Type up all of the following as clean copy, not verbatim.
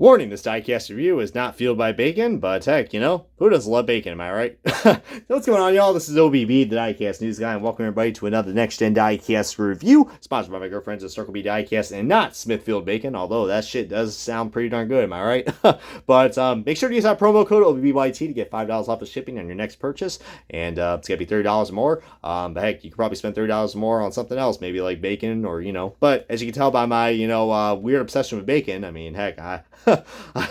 Warning, this diecast review is not fueled by bacon, but heck, you know, who doesn't love bacon, am I right? So what's going on, y'all? This is OBB, the diecast news guy, and welcome everybody to another next-gen diecast review, sponsored by my girlfriends at Circle B Diecast, and not Smithfield Bacon, although that shit does sound pretty darn good, am I right? But make sure to use that promo code OBBYT to get $5 off of shipping on your next purchase, and it's going to be $30 or more. But heck, you could probably spend $30 more on something else, maybe like bacon, or, you know, but as you can tell by my, weird obsession with bacon, I mean, heck,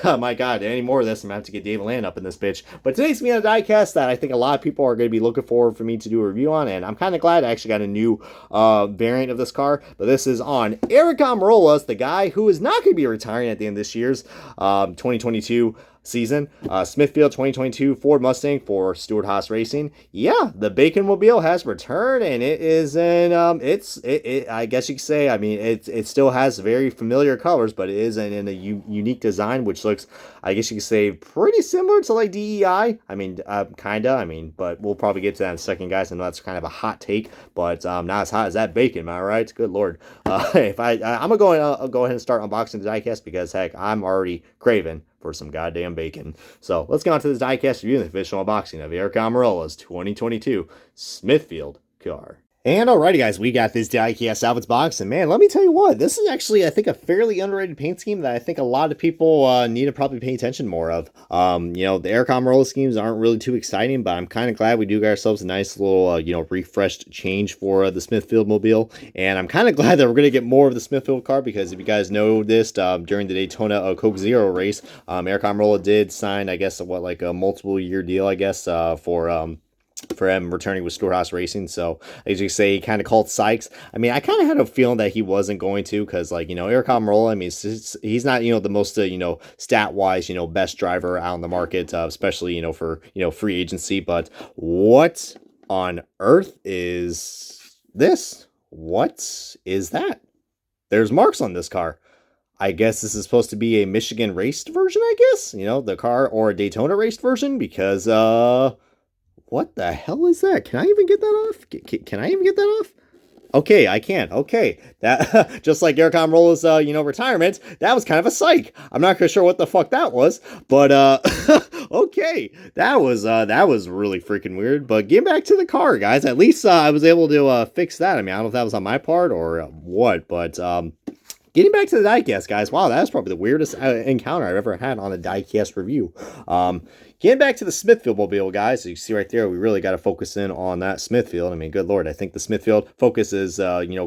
my God, any more of this, I'm going to have to get Dave Land up in this bitch. But today's going to be a diecast that I think a lot of people are going to be looking forward for me to do a review on, and I'm kind of glad I actually got a new variant of this car. But this is on Aric Almirola, the guy who is not going to be retiring at the end of this year's 2022 season. Smithfield 2022 Ford Mustang for Stewart-Haas Racing. Yeah, the Bacon Mobile has returned, and it is in I guess you could say, I mean, it still has very familiar colors, but it is in a unique design, which looks, I guess you could say, pretty similar to like DEI. I mean, but we'll probably get to that in a second, guys. I know that's kind of a hot take, but not as hot as that bacon, am I right? Good Lord. I'm gonna go ahead and start unboxing the diecast because heck, I'm already craving for some goddamn bacon. So let's get on to this diecast review and the official unboxing of Aric Almirola's 2022 Smithfield car. And alrighty, guys, we got this diecast salvage box, and man, let me tell you what, this is actually, I think, a fairly underrated paint scheme that I think a lot of people need to probably pay attention more of. You know, the Aric Almirola schemes aren't really too exciting, but I'm kind of glad we do get ourselves a nice little, refreshed change for the Smithfield Mobile, and I'm kind of glad that we're going to get more of the Smithfield car, because if you guys noticed, during the Daytona Coke Zero race, Aric Almirola did sign, I guess, like a multiple-year deal, I guess, for him returning with Stewart-Haas Racing. So as you say, he kind of called Sykes. I mean, I kind of had a feeling that he wasn't going to, because like, Aric Almirola, I mean, he's not, the most, stat-wise, best driver out in the market, especially, for, free agency. But what on earth is this? What is that? There's marks on this car. I guess this is supposed to be a Michigan raced version, I guess, the car, or a Daytona raced version, because, what the hell is that? Can I even get that off? Can I even get that off? Okay, I can. Okay, that just like Aric Almirola's, retirement, that was kind of a psych. I'm not sure what the fuck that was, but okay, that was really freaking weird. But getting back to the car, guys, at least I was able to fix that. I mean, I don't know if that was on my part or what, but getting back to the diecast, guys, wow, that was probably the weirdest encounter I've ever had on a diecast review. Getting back to the Smithfield Mobile, guys, so you see right there, we really got to focus in on that Smithfield. I mean, good Lord, I think the Smithfield focus is,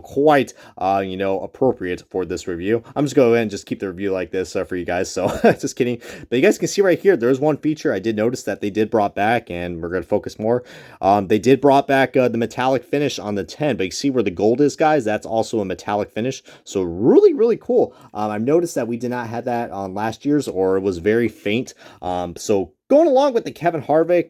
quite, appropriate for this review. I'm just going to go ahead and just keep the review like this for you guys, so just kidding. But you guys can see right here, there's one feature I did notice that they did brought back, and we're going to focus more. They did brought back the metallic finish on the 10, but you see where the gold is, guys? That's also a metallic finish, so really, really cool. I've noticed that we did not have that on last year's, or it was very faint, so going along with the Kevin Harvick,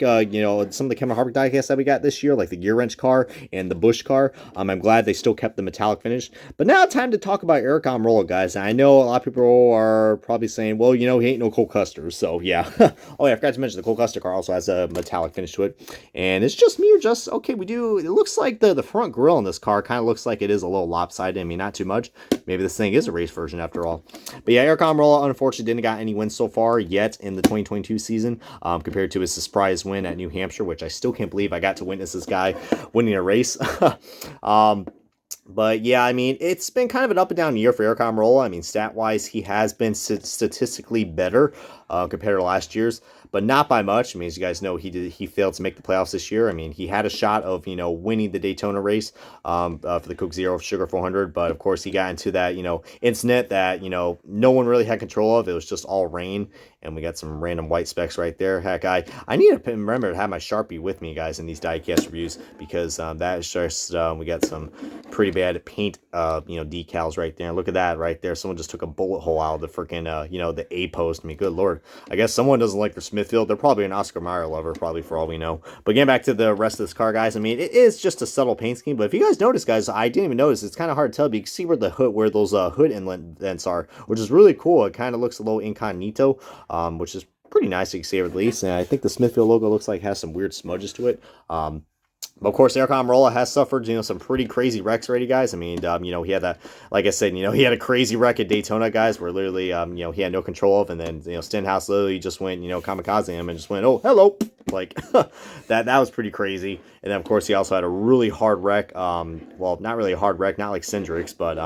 some of the Kevin Harvick diecasts that we got this year, like the gear wrench car and the Busch car, I'm glad they still kept the metallic finish. But now time to talk about Aric Almirola, guys. And I know a lot of people are probably saying, well, he ain't no Cole Custer, so yeah. Oh yeah, I forgot to mention the Cole Custer car also has a metallic finish to it. And it's just me or just, okay, it looks like the front grille in this car kind of looks like it is a little lopsided. I mean, not too much. Maybe this thing is a race version after all. But yeah, Aric Almirola unfortunately didn't got any wins so far yet in the 2022 season. Compared to his surprise win at New Hampshire, which I still can't believe I got to witness this guy winning a race. But yeah, I mean, it's been kind of an up and down year for Aric Almirola. I mean, stat-wise, he has been statistically better compared to last year's, but not by much. I mean, as you guys know, he failed to make the playoffs this year. I mean, he had a shot of, winning the Daytona race for the Coke Zero Sugar 400, but of course he got into that, incident that, no one really had control of. It was just all rain, and we got some random white specks right there. Heck, I need to remember to have my Sharpie with me, guys, in these diecast reviews, because that is just, we got some pretty bad paint, decals right there. Look at that right there. Someone just took a bullet hole out of the freaking, the A post. I mean, good Lord. I guess someone doesn't like their Smithfield. They're probably an Oscar Mayer lover, probably, for all we know. But getting back to the rest of this car, guys, I mean, it is just a subtle paint scheme. But if you guys notice, guys, I didn't even notice. It's kind of hard to tell, but you can see where the hood, where those hood inlet vents are, which is really cool. It kind of looks a little incognito, which is pretty nice, you can see at least. And I think the Smithfield logo looks like it has some weird smudges to it. But of course, Aric Almirola has suffered, some pretty crazy wrecks already, guys. I mean, he had that, like I said, he had a crazy wreck at Daytona, guys, where literally, he had no control of, and then, Stenhouse literally just went, kamikaze him and just went, oh, hello, like that was pretty crazy. And then of course he also had a really hard wreck. Well, not really a hard wreck, not like Cindric's, but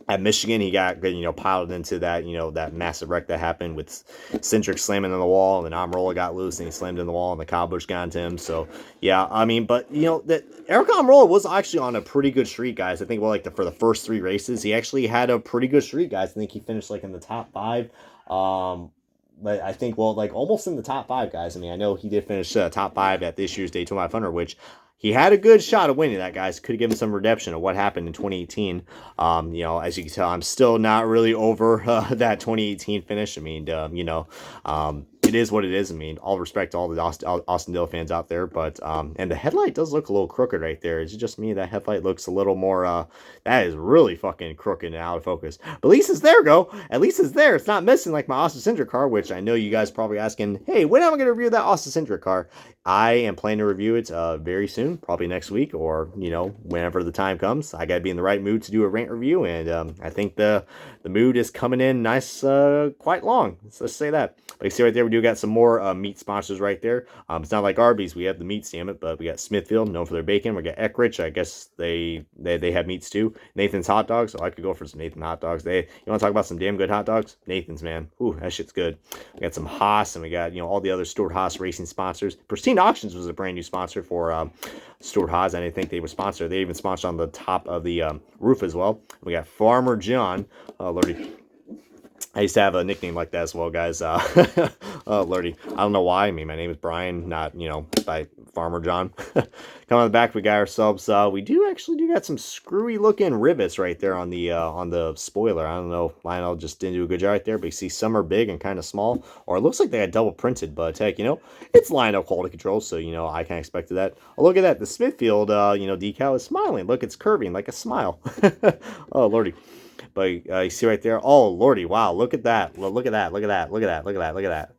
at Michigan, he got piled into that that massive wreck that happened with Cindric slamming on the wall, and then Almirola got loose and he slammed in the wall, and the Kyle Busch got into him. So yeah, I mean, but that Aric Almirola was actually on a pretty good streak, guys. I think for the first 3 races, he actually had a pretty good streak, guys. I think he finished like in the top 5. But I think, like almost in the top 5, guys. I mean, I know he did finish top 5 at this year's Daytona 500, which he had a good shot of winning that, guys. Could have given some redemption of what happened in 2018. As you can tell, I'm still not really over that 2018 finish. I mean, it is what it is. I mean, all respect to all the Austin Dillon fans out there, but and the headlight does look a little crooked right there. Is it just me? That headlight looks a little more. That is really fucking crooked and out of focus. But at least it's there, go. At least it's there. It's not missing like my Austin Cindric car, which I know you guys probably asking, hey, when am I going to review that Austin Cindric car? I am planning to review it very soon, probably next week, or whenever the time comes. I got to be in the right mood to do a rant review, and I think the mood is coming in nice, quite long. Let's say that. But you see right there, we do got some more meat sponsors right there. It's not like Arby's, we have the meat sandwich, but we got Smithfield, known for their bacon. We got Eckrich, I guess they have meats too. Nathan's hot dogs, so I could go for some Nathan hot dogs. You want to talk about some damn good hot dogs? Nathan's, man. Ooh, that shit's good. We got some Haas, and we got all the other Stuart Haas racing sponsors. Pristine Auctions was a brand new sponsor for Stuart Haas, and I think they were sponsored. They even sponsored on the top of the roof as well. We got Farmer John. Lordy. I used to have a nickname like that as well, guys. Lordy. I don't know why. I mean, my name is Brian, not, by Farmer John. Coming on the back, we got ourselves, we do got some screwy looking rivets right there on the spoiler. I don't know if Lionel just didn't do a good job right there, but you see some are big and kind of small, or it looks like they got double printed, but heck, it's Lionel quality control, so, I kind of expected that. Oh, look at that. The Smithfield, decal is smiling. Look, it's curving like a smile. Oh, Lordy. But you see right there, oh lordy, wow, look at that, look at that, look at that, look at that, look at that, look at that.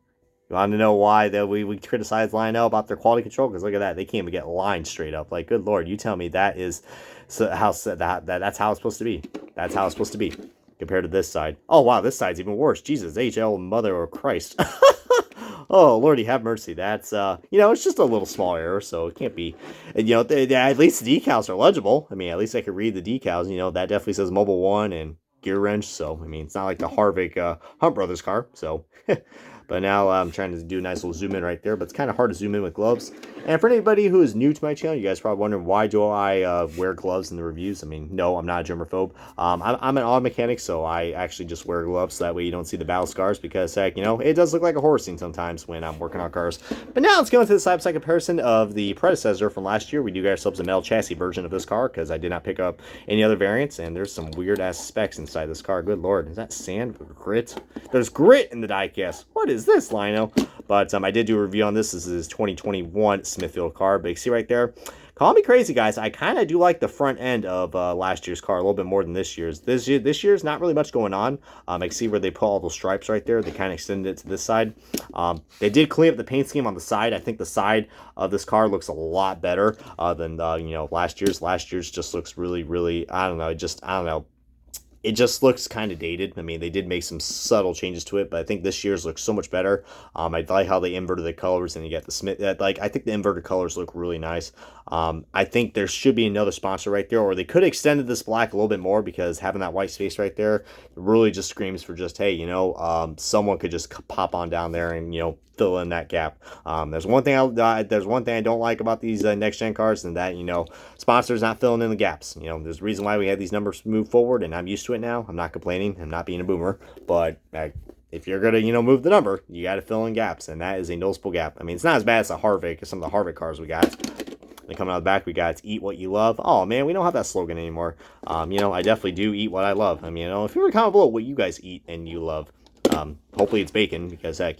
You want to know why that we criticize Lionel about their quality control? Because look at that, they can't even get lined straight up. Like, good lord, you tell me that is that's how it's supposed to be. That's how it's supposed to be compared to this side. Oh wow, this side's even worse. Jesus, HL mother of Christ. Oh lordy, have mercy. That's it's just a little small error, so it can't be. At least the decals are legible. I mean, at least I could read the decals. That definitely says Mobile One and Gear Wrench. So I mean, it's not like the Harvick Hunt Brothers car. So. But now I'm trying to do a nice little zoom in right there, but it's kind of hard to zoom in with gloves. And for anybody who is new to my channel, you guys probably wondering, why do I wear gloves in the reviews? I mean, no, I'm not a germaphobe. I'm an auto mechanic, so I actually just wear gloves, so that way you don't see the battle scars, because heck, it does look like a horror scene sometimes when I'm working on cars. But now let's go into the side-by-side comparison of the predecessor from last year. We do get ourselves a metal chassis version of this car, because I did not pick up any other variants, and there's some weird-ass specs inside this car. Good lord, is that sand or grit? There's grit in the diecast. What is this, Lino? But I did do a review on this. This is 2021 Smithfield car. But you see right there, call me crazy, guys, I kind of do like the front end of last year's car a little bit more than this year's. This year's not really much going on. I can see where they put all those stripes right there. They kind of extended it to this side. They did clean up the paint scheme on the side. I think the side of this car looks a lot better than last year's. Last year's just looks really, really, I don't know. It just looks kind of dated. I mean, they did make some subtle changes to it, but I think this year's looks so much better. I like how they inverted the colors, and you get the Smith. I think the inverted colors look really nice. I think there should be another sponsor right there, or they could have extended this black a little bit more, because having that white space right there really just screams for just, hey, someone could just pop on down there and fill in that gap. There's one thing I don't like about these next gen cars, and that sponsors not filling in the gaps. There's a reason why we had these numbers move forward, and I'm used to it now. I'm not complaining. I'm not being a boomer, but if you're gonna move the number, you got to fill in gaps, and that is a noticeable gap. I mean, it's not as bad as the Harvick, as some of the Harvick cars we got. And coming out the back, we got "Eat what you love." Oh man, we don't have that slogan anymore. I definitely do eat what I love. I mean, if you were to comment below what you guys eat and you love. hopefully it's bacon, because heck,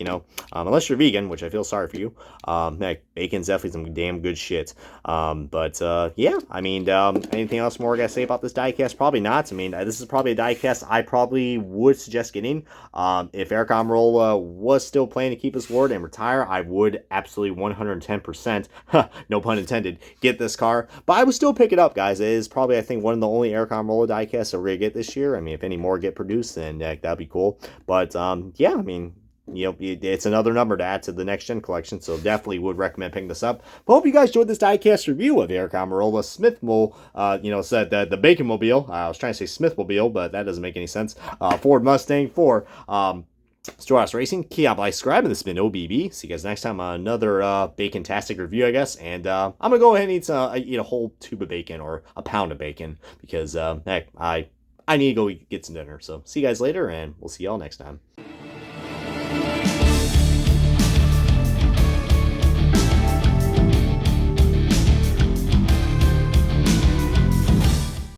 unless you're vegan, which I feel sorry for you, heck, bacon's definitely some damn good shit. Yeah, I mean, anything else more I gotta say about this diecast? Probably not. I mean, this is probably a diecast I probably would suggest getting. If Aric Almirola was still planning to keep his word and retire, I would absolutely 110%, no pun intended, get this car. But I would still pick it up, guys. It is probably, I think, one of the only Aric Almirola diecasts that we're gonna get this year. I mean, if any more get produced, then that'd be cool. But yeah, I mean, it's another number to add to the next gen collection, so definitely would recommend picking this up. But hope you guys enjoyed this diecast review of Aric Almirola said that the Bacon Mobile. I was trying to say Smithmobile, but that doesn't make any sense. Ford Mustang for Storehouse Racing. Key on, like, subscribe, and this has been OBB. See you guys next time on another bacon-tastic review, I guess. And I'm gonna go ahead and eat a whole tube of bacon, or a pound of bacon, because heck, I need to go get some dinner. So see you guys later, and we'll see y'all next time.